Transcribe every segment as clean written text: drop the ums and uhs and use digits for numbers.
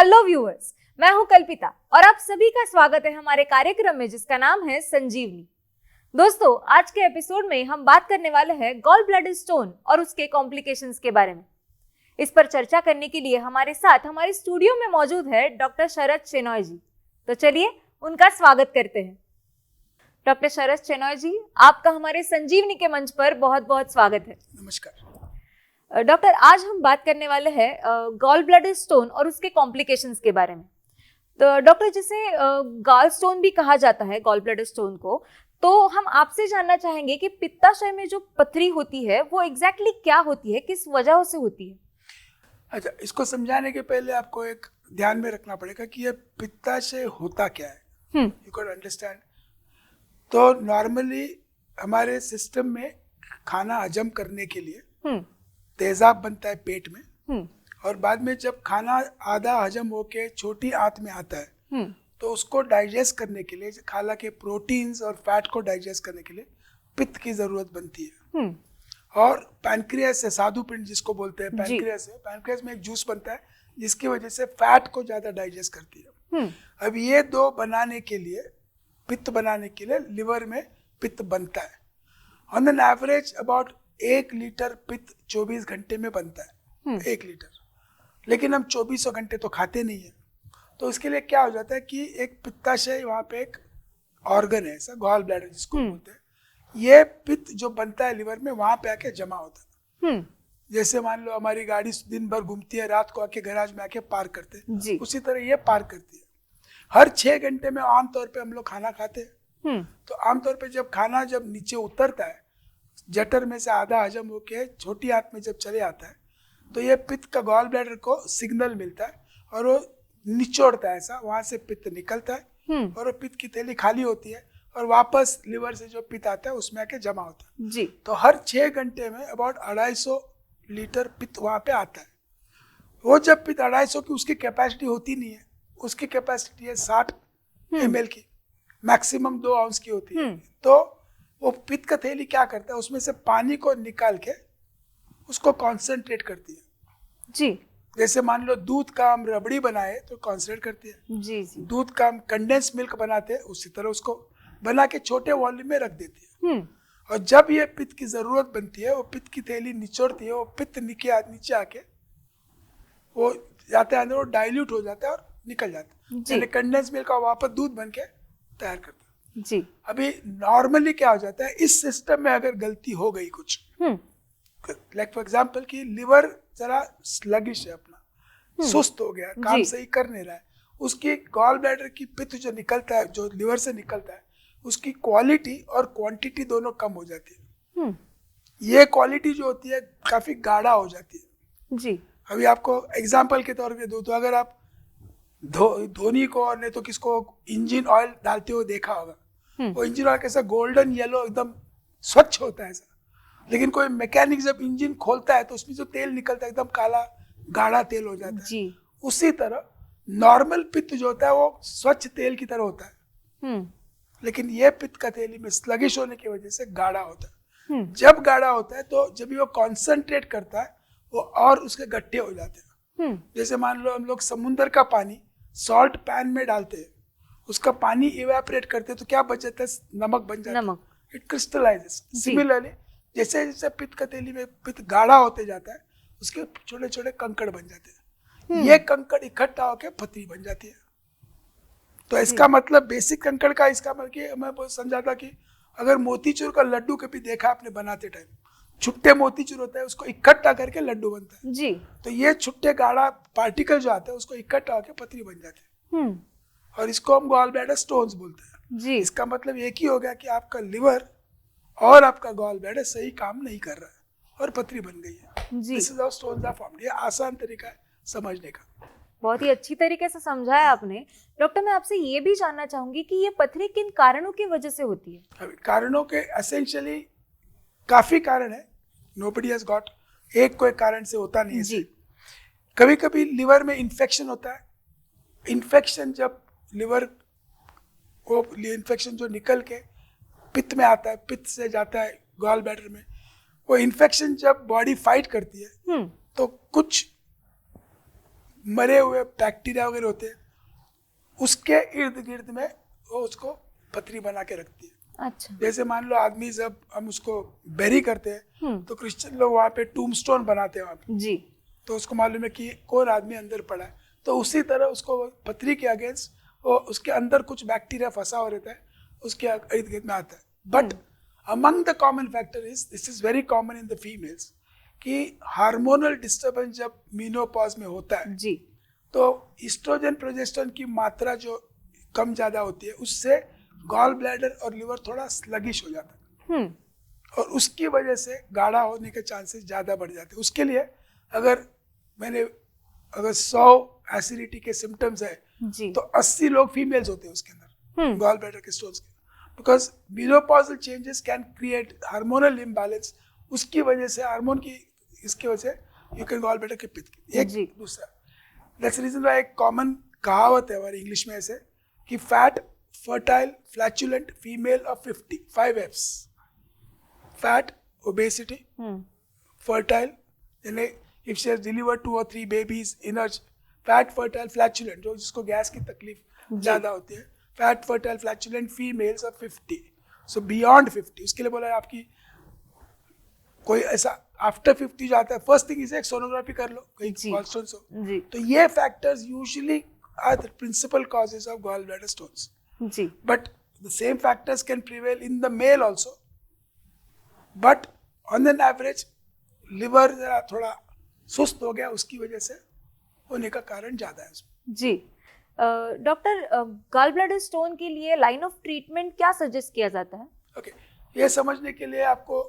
Hello viewers, मैं हूं कल्पिता और आप सभी का स्वागत है हमारे कार्यक्रम में जिसका नाम है संजीवनी। दोस्तों, आज के एपिसोड में हम बात करने वाले हैं गॉल ब्लैडर स्टोन और उसके कॉम्प्लिकेशंस के बारे में। इस पर चर्चा करने के लिए हमारे साथ हमारे स्टूडियो में मौजूद है डॉक्टर शरद शेनॉय जी। तो चलिए उनका स्वागत करते हैं। डॉक्टर शरद शेनॉय जी, आपका हमारे संजीवनी के मंच पर बहुत बहुत स्वागत है। नमस्कार डॉक्टर, आज हम बात करने वाले हैं गॉल ब्लैडर स्टोन और उसके कॉम्प्लिकेशंस के बारे में। तो डॉक्टर, जिसे गॉल स्टोन भी कहा जाता है, गॉल ब्लैडर स्टोन को, तो हम आपसे जानना चाहेंगे कि पित्ताशय में जो पथरी होती है वो एग्जैक्टली क्या होती है, किस वजह से होती है? अच्छा, इसको समझाने के पहले आपको एक ध्यान में रखना पड़ेगा कि ये पित्ताशय होता क्या है। You can understand. तो नॉर्मली हमारे सिस्टम में खाना हजम करने के लिए तेजाब बनता है पेट में, और बाद में जब खाना आधा हजम होके छोटी आंत में आता है तो उसको डाइजेस्ट करने के लिए, खाला के प्रोटीन्स और फैट को डाइजेस्ट करने के लिए पित्त की जरूरत बनती है। और पैनक्रियास है, साधु पिंड जिसको बोलते हैं, पैनक्रियास है, पैनक्रियास में एक जूस बनता है जिसकी वजह से फैट को ज्यादा डाइजेस्ट करती है। अब ये दो बनाने के लिए, पित्त बनाने के लिए लिवर में पित्त बनता है। On an average about 1 litre पित्त 24 घंटे में बनता है। 1 लीटर। लेकिन हम 2400 घंटे तो खाते नहीं है, तो इसके लिए क्या हो जाता है कि एक पित्ताशय, वहाँ पे एक ऑर्गन है ऐसा, गॉल ब्लैडर जिसको बोलते हैं, ये पित्त जो बनता है लिवर में वहाँ पे आके जमा होता है। जैसे मान लो हमारी गाड़ी दिन भर घूमती है, रात को आके गैराज में आके पार्क करते हैं, उसी तरह ये पार्क करती है। हर 6 घंटे में आमतौर पे हम लोग खाना खाते हैं। तो आमतौर पे जब खाना जब नीचे उतरता है, जठर में से आधा हजम होके छोटी आंत में जब चले आता है, तो ये पित्त का गॉल ब्लैडर को सिग्नल मिलता है और वो निचोड़ता है ऐसा, वहां से पित्त निकलता है और वो पित्त की थैली खाली होती है और वापस लिवर से जो पित्त आता है उसमें आके जमा होता है जी। तो हर 6 घंटे में अबाउट 250 लीटर पित्त वहां पे आता है। वो जब पित्त 250 की उसकी कैपेसिटी होती नहीं है, उसकी कैपेसिटी है 60 ml की, मैक्सिमम 2 आउंस की होती है। तो वो पित्त का थैली क्या करता है, उसमें से पानी को निकाल के उसको कॉन्सेंट्रेट करती है जी। जैसे मान लो दूध का हम रबड़ी बनाए तो कॉन्सेंट्रेट करती है जी। दूध का हम कंडेंस मिल्क बनाते हैं, उसी तरह उसको बना के छोटे वॉल्यूम में रख देती है। और जब ये पित्त की जरूरत बनती है, वो पित्त की थैली निचोड़ती है, वो पित्त नीचे आके वो जाता है अंदर, वो डाइल्यूट हो जाता है और निकल जाता है, यानी कंडेंस मिल्क का वापस दूध बन के तैयार करता है जी। अभी नॉर्मली क्या हो जाता है, इस सिस्टम में अगर गलती हो गई कुछ, लाइक फॉर एग्जाम्पल कि लिवर जरा स्लगिश है, अपना सुस्त हो गया, काम सही कर नहीं रहा है, उसकी गॉल ब्लैडर की पित्त जो निकलता है, जो लिवर से निकलता है, उसकी क्वालिटी और क्वांटिटी दोनों कम हो जाती है। ये क्वालिटी जो होती है काफी गाढ़ा हो जाती है जी। अभी आपको एग्जाम्पल के तौर पे दो, तो अगर आप धोनी को और नहीं तो किसको इंजन ऑयल डालते हुए देखा होगा, वो इंजन ऑयल कैसा गोल्डन येलो एकदम स्वच्छ होता है ऐसा, लेकिन कोई मैकेनिक जब इंजन खोलता है तो उसमें जो तेल निकलता है एकदम काला गाढ़ा तेल हो जाता है जी। उसी तरह नॉर्मल पित्त जो होता है वो स्वच्छ तेल की तरह होता है, लेकिन ये पित्त का तेल में स्लगिश होने की वजह से गाढ़ा होता है। जब गाढ़ा होता है तो जब वो कॉन्सेंट्रेट करता है वो और उसके गट्ठे हो जाते हैं। जैसे मान लो हम लोग समुद्र का पानी सॉल्ट पैन में डालते हैं, उसका पानी इवेपोरेट करते हैं तो क्या बच जाता है, नमक बन जाता है, इट क्रिस्टलाइजेस। सिमिलरली जैसे जैसे पित्त का थैली में पित्त गाढ़ा होते जाता है, उसके छोटे छोटे कंकड़ बन जाते हैं। ये कंकड़ इकट्ठा होकर पथरी बन जाती है। तो इसका मतलब बेसिक कंकड़ का, इसका मतलब मैं समझा था कि अगर मोतीचूर का लड्डू कभी देखा आपने बनाते टाइम, छुट्टे मोतीचूर होता है, उसको इकट्ठा करके लड्डू बनता है जी। तो ये छुट्टे गाढ़ा पार्टिकल जो आता है उसको इकट्ठा होकर पथरी बन जाती है, और इसको हम गॉल ब्लैडर स्टोन्स बोलते हैं जी। इसका मतलब एक ही हो गया कि आपका लिवर और आपका गॉल ब्लैडर सही काम नहीं कर रहा है और पथरी बन गई है जी। This is how stones are formed. ये आसान तरीका है समझने का। बहुत ही अच्छी तरीके से समझाया आपने। डॉक्टर, मैं आपसे ये भी जानना चाहूंगी कि ये पथरी किन कारणों की वजह से होती है? कारणों के एसेंशियली काफी कारण है, नोबडी हैज गॉट एक कोई कारण से होता नहीं है जी। कभी कभी लिवर में इन्फेक्शन होता है। इन्फेक्शन जब लिवर को, इन्फेक्शन जो निकल के पित्त में आता है, पित्त से जाता है गॉल ब्लैडर में, वो इन्फेक्शन जब बॉडी फाइट करती है तो कुछ मरे हुए बैक्टीरिया वगैरह होते हैं, उसके इर्द गिर्द में वो उसको पथरी बना के रखती है। अच्छा। जैसे मान लो आदमी जब हम उसको बेरी करते हैं तो क्रिश्चियन लोग वहाँ पे टूमस्टोन बनाते हैं वहाँ पे जी। तो उसको मालूम है कि कौन आदमी अंदर पड़ा है, तो उसी तरह उसको पथरी के अगेंस्ट वो उसके अंदर कुछ बैक्टीरिया फंसा हो रहता है, उसके इर्द गिर्द में आता है। But among the common factor is, this is very common in the females, कि हार्मोनल डिस्टर्बेंस जब मेनोपॉज में होता है जी। तो ईस्ट्रोजन प्रोजेस्टेरोन की मात्रा जो कम ज़्यादा होती है उससे गॉल ब्लैडर और लिवर थोड़ा स्लगिश हो जाता है और उसकी वजह से गाढ़ा होने के चांसेस ज़्यादा बढ़ जाते हैं। उसके लिए अगर 100 एसिडिटी के सिम्टम्स है जी। तो 80 लोग फीमेल्स होते हैं उसके अंदर गॉल ब्लैडर के स्टोन्स के, because menopausal changes can create hormonal imbalance. उसकी वजह से हार्मोन की इसकी वजह से यू कैन गॉल ब्लैडर के पित्त एक दूसरा। दैट्स रीजन वाई एक कॉमन कहावत है हमारी इंग्लिश में ऐसे कि fat fertile flatulent female of 55 Fs, fat obesity fertile यानी if she has delivered 2 or 3 babies in her, fat fertile flatulent जो जिसको गैस की तकलीफ ज़्यादा होती है, fat fertile flatulent females of 50, so beyond 50। उसके लिए बोला है आपकी कोई ऐसा आफ्टर 50 जो आता है, फर्स्ट थिंग इज एक सोनोग्राफी कर लो कहीं गॉलस्टोन्स हो, तो ये factors usually are the principal causes of gall bladder stones. जी। But the same factors can prevail in the male also, but on an average liver जरा थोड़ा सुस्त हो गया उसकी वजह से होने का कारण ज्यादा है उसमें। जी। डॉक्टर, गॉल ब्लैडर स्टोन के लिए लाइन ऑफ ट्रीटमेंट क्या सजेस्ट किया जाता है? ओके, ये समझने के लिए आपको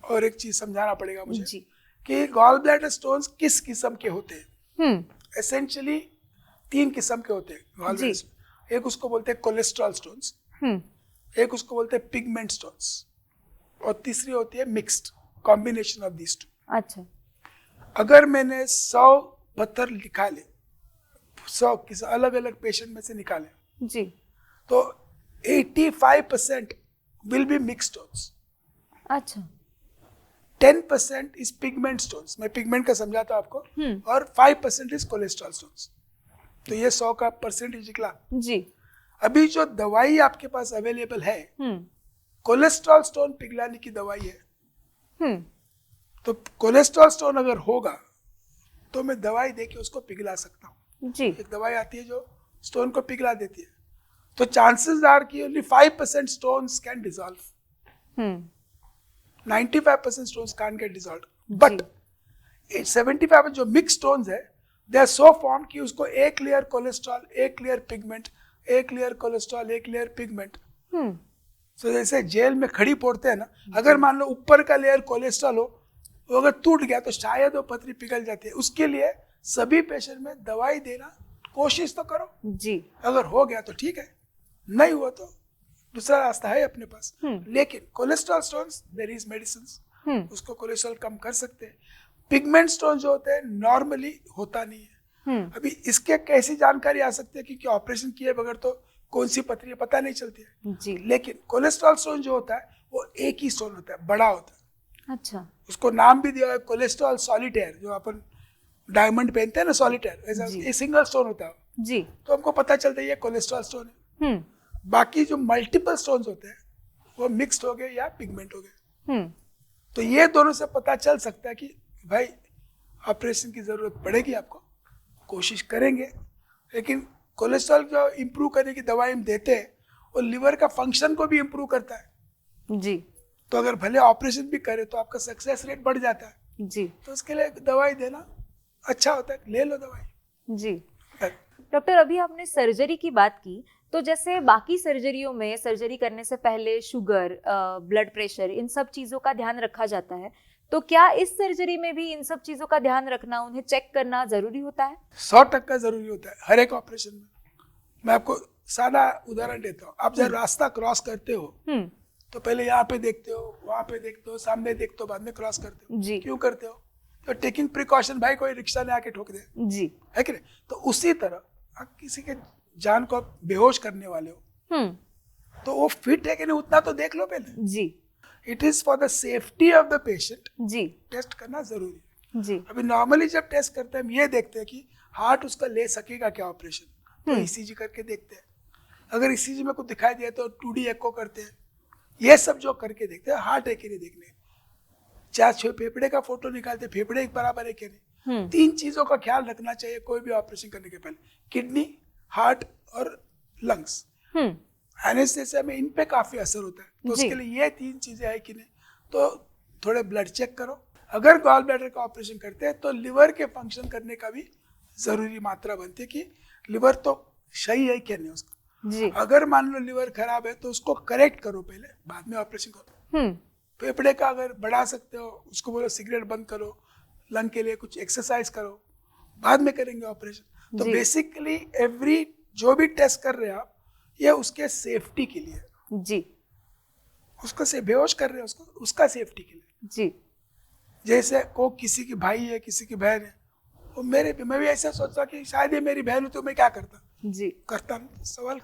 और एक चीज समझाना पड़ेगा मुझे जी। कि गॉल ब्लैडर स्टोन्स किस किस्म के होते हैं। एसेंशियली 3 किस्म के होते हैं गॉल ब्लैडर स्टोन। एक उसको बोलते हैं कोलेस्ट्रॉल स्टोन्स, एक उसको बोलते हैं पिगमेंट स्टोन्स, और तीसरी होती है mixed combination of these two. अच्छा। अगर मैंने 100 पत्थर निकाले, 100 किसी अलग अलग पेशेंट में से निकाले जी, तो 85% विल बी मिक्स्ड स्टोन्स। अच्छा। 10% इज पिगमेंट स्टोन्स, मैं पिगमेंट का समझाता हूँ आपको, और 5% इज कोलेस्ट्रॉल स्टोन्स। तो ये 100 का परसेंटेज निकला जी। अभी जो दवाई आपके पास अवेलेबल है कोलेस्ट्रॉल स्टोन पिघलाने की दवाई है। तो कोलेस्ट्रॉल स्टोन अगर होगा तो मैं दवाई देके उसको पिघला सकता हूँ जी। एक दवाई आती है जो स्टोन को पिघला देती है, तो चांसेस आर कि only 5% stones can dissolve, 95% stones can get dissolve, but 75% जो मिक्स स्टोन्स है दे आर सो फॉर्म कि उसको एक लेयर कोलेस्ट्रॉल, एक लेयर पिगमेंट, एक लेयर कोलेस्ट्रॉल, एक लेयर पिगमेंट। तो जैसे जेल में खड़ी पोड़ते हैं ना, अगर मान लो ऊपर का लेयर कोलेस्ट्रॉल हो, वो अगर टूट गया तो शायद वो पथरी पिघल जाती है। उसके लिए सभी पेशेंट में दवाई देना कोशिश तो करो जी। अगर हो गया तो ठीक है, नहीं हुआ तो दूसरा रास्ता है अपने पास। लेकिन cholesterol stones there is medicine, उसको कोलेस्ट्रॉल कम कर सकते हैं। पिगमेंट स्टोन जो होते हैं नॉर्मली होता नहीं है। अभी इसके कैसी जानकारी आ सकती है क्योंकि ऑपरेशन किए बगैर तो कौन सी पथरी है पता नहीं चलती है जी। लेकिन कोलेस्ट्रॉल स्टोन जो होता है वो एक ही स्टोन होता है, बड़ा होता है। अच्छा। उसको नाम भी दिया है कोलेस्ट्रॉल सॉलिटेयर, जो अपन डायमंड पहनते हैं ना सॉलिटेयर, ऐसा ये सिंगल स्टोन होता है जी। तो हमको पता चलता है ये कोलेस्ट्रॉल स्टोन है। बाकी जो मल्टीपल स्टोन्स होते हैं वो मिक्स्ड हो गए या पिगमेंट हो गए। तो ये दोनों से पता चल सकता है कि भाई ऑपरेशन की जरूरत पड़ेगी, आपको कोशिश करेंगे। लेकिन कोलेस्ट्रॉल जो इम्प्रूव करने की दवाई हम देते हैं वो लिवर का फंक्शन को भी इम्प्रूव करता है जी। तो अगर भले ऑपरेशन भी करे तो आपका सक्सेस रेट बढ़ जाता है जी। तो उसके लिए दवाई देना अच्छा होता है, ले लो दवाई जी। डॉक्टर, अभी आपने सर्जरी की बात की, तो जैसे बाकी सर्जरियों में सर्जरी करने से पहले शुगर, ब्लड प्रेशर, इन सब चीज़ों का ध्यान रखा जाता है, तो क्या इस सर्जरी में भी इन सब चीज़ों का ध्यान रखना, उन्हें चेक करना जरूरी होता है? 100% जरूरी होता है हर एक ऑपरेशन में। मैं आपको सादा उदाहरण देता हूँ। आप जब रास्ता क्रॉस करते हो तो पहले यहाँ पे देखते हो, वहाँ पे देखते हो, सामने देखते हो, बाद में क्रॉस करते हो जी। क्यों करते हो? तो टेकिंग प्रिकॉशन, भाई कोई रिक्शा ने आके ठोक दे जी, है कि नहीं? तो उसी तरह आप किसी के जान को आप बेहोश करने वाले हो तो वो फिट है कि नहीं उतना तो देख लो पहले जी। It is for the safety of the patient जी, टेस्ट करना जरूरी है जी। अभी नॉर्मली जब टेस्ट करते हैं हम ये देखते हैं कि हार्ट उसका ले सकेगा क्या ऑपरेशन, तो ईसीजी करके देखते हैं। अगर ईसीजी में कुछ दिखाई दिया तो 2D एको करते हैं। ये सब जो करके देखते हैं, हार्ट है कि नहीं देखने। 4-6 फेफड़े का फोटो निकालते हैं, फेफड़े एक बराबर है कि नहीं। 3 चीजों का ख्याल रखना चाहिए कोई भी ऑपरेशन करने के पहले, किडनी, हार्ट और लंग्स। एनेस्थेसिया में इन पे काफी असर होता है, तो उसके लिए ये 3 चीजें है कि नहीं। तो थोड़े ब्लड चेक करो। अगर गॉल ब्लैडर का ऑपरेशन करते हैं तो लिवर के फंक्शन करने का भी जरूरी मात्रा बनती है कि लिवर तो सही है क्या नहीं उसका। जी। अगर मान लो लिवर खराब है तो उसको करेक्ट करो पहले, बाद में ऑपरेशन करो। फेफड़े का अगर बढ़ा सकते हो उसको बोलो सिगरेट बंद करो, लंग के लिए कुछ एक्सरसाइज करो, बाद में करेंगे ऑपरेशन। तो बेसिकली एवरी जो भी टेस्ट कर रहे हैं आप, ये उसके सेफ्टी के लिए जी, उसको से बेहोश कर रहे हैं उसको, उसका सेफ्टी के लिए जी। जैसे को किसी की भाई है, किसी की बहन है, वो मैं भी ऐसा सोचता कि शायद ये मेरी बहन हो तो मैं क्या करता जी, करता नहीं सवाल।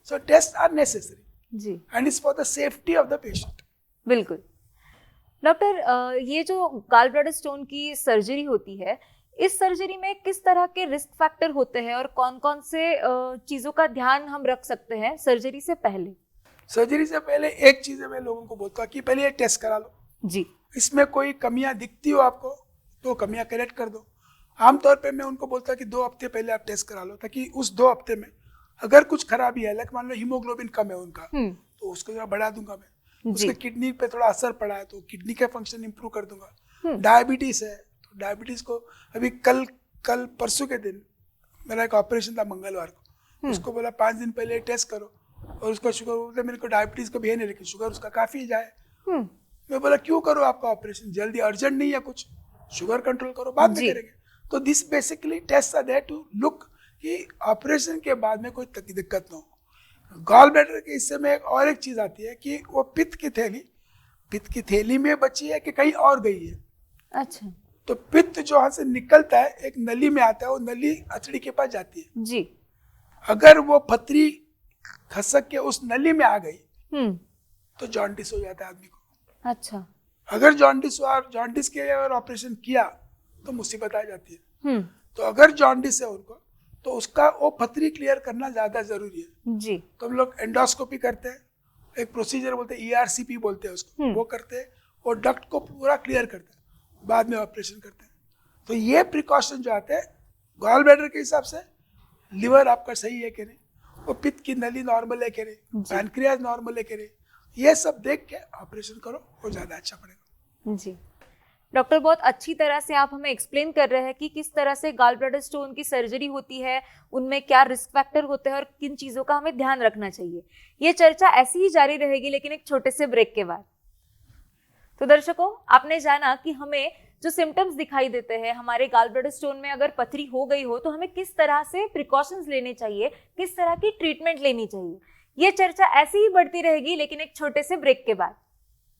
सो टेस्ट आर नेसेसरी जी, and is for the safety of the patient. बिल्कुल। डॉक्टर, ये जो गॉल ब्लैडर स्टोन की सर्जरी होती है, इस सर्जरी में किस तरह के रिस्क फैक्टर होते हैं और कौन-कौन से चीजों का ध्यान हम रख सकते हैं सर्जरी से पहले? सर्जरी से पहले एक चीज मैं लोगों को बोलता हूँ कि पहले ये टेस्ट करा लो। जी। इसमें कोई कमियां दिखती हो आपको तो कमियां करेक्ट कर दो। आमतौर पे मैं उनको बोलता हूँ कि 2 हफ्ते पहले आप टेस्ट करा लो, ताकि उस 2 हफ्ते में अगर कुछ खराबी है, लाइक मान लो हीमोग्लोबिन कम है उनका, तो उसको जरा बढ़ा दूंगा मैं। उसके किडनी पे थोड़ा असर पड़ा है तो किडनी का फंक्शन इंप्रूव कर दूंगा। डायबिटीज है तो डायबिटीज को अभी कल परसों के दिन मेरा एक ऑपरेशन था मंगलवार को, उसको बोला 5 दिन पहले टेस्ट करो, और उसका शुगर बोलते मेरे को डायबिटीज कभी है नहीं, लेकिन शुगर उसका काफी जाए। मैं बोला क्यों करो आपका ऑपरेशन, जल्दी अर्जेंट नहीं है कुछ, शुगर कंट्रोल करो, बाद में करेंगे। तो this basically test are there to look कि ऑपरेशन के बाद में कोई दिक्कत ना हो। गॉल ब्लैडर के हिस्से में एक चीज आती है कि वो पित्त की थैली में बची है कि कहीं और गई है। अच्छा। तो पित्त जो यहाँ से निकलता है एक नली में आता है, वो नली अचड़ी के पास जाती है। जी। अगर वो पथरी खसक के उस नली में आ गई तो जॉन्डिस हो जाता है आदमी को। अच्छा। अगर जॉन्डिस के अगर ऑपरेशन किया तो मुसीबत आ जाती है। तो अगर जॉन्डिस है उनको तो उसका वो पथरी क्लियर करना ज्यादा जरूरी है। जी। तो हम लोग एंडोस्कोपी करते हैं, एक प्रोसीजर बोलते हैं ERCP बोलते हैं उसको, वो करते हैं, वो डक्ट को पूरा क्लियर करते हैं, बाद में ऑपरेशन करते हैं। तो ये प्रिकॉशन जो आते हैं गॉल ब्लैडर के हिसाब से, लिवर आपका सही है कि नहीं, वो पित्त की नली नॉर्मल है कि नहीं, पैनक्रियाज नॉर्मल है कि नहीं, ये सब देख के ऑपरेशन करो, वो ज्यादा अच्छा पड़ेगा। जी। डॉक्टर, बहुत अच्छी तरह से आप हमें एक्सप्लेन कर रहे हैं कि किस तरह से गॉल ब्लैडर स्टोन की सर्जरी होती है, उनमें क्या रिस्क फैक्टर होते हैं और किन चीज़ों का हमें ध्यान रखना चाहिए। ये चर्चा ऐसी ही जारी रहेगी, लेकिन एक छोटे से ब्रेक के बाद। तो दर्शकों, आपने जाना कि हमें जो सिम्टम्स दिखाई देते हैं हमारे गॉल ब्लैडर स्टोन में, अगर पथरी हो गई हो तो हमें किस तरह से प्रिकॉशंस लेने चाहिए, किस तरह की ट्रीटमेंट लेनी चाहिए। ये चर्चा ऐसी ही बढ़ती रहेगी, लेकिन एक छोटे से ब्रेक के बाद।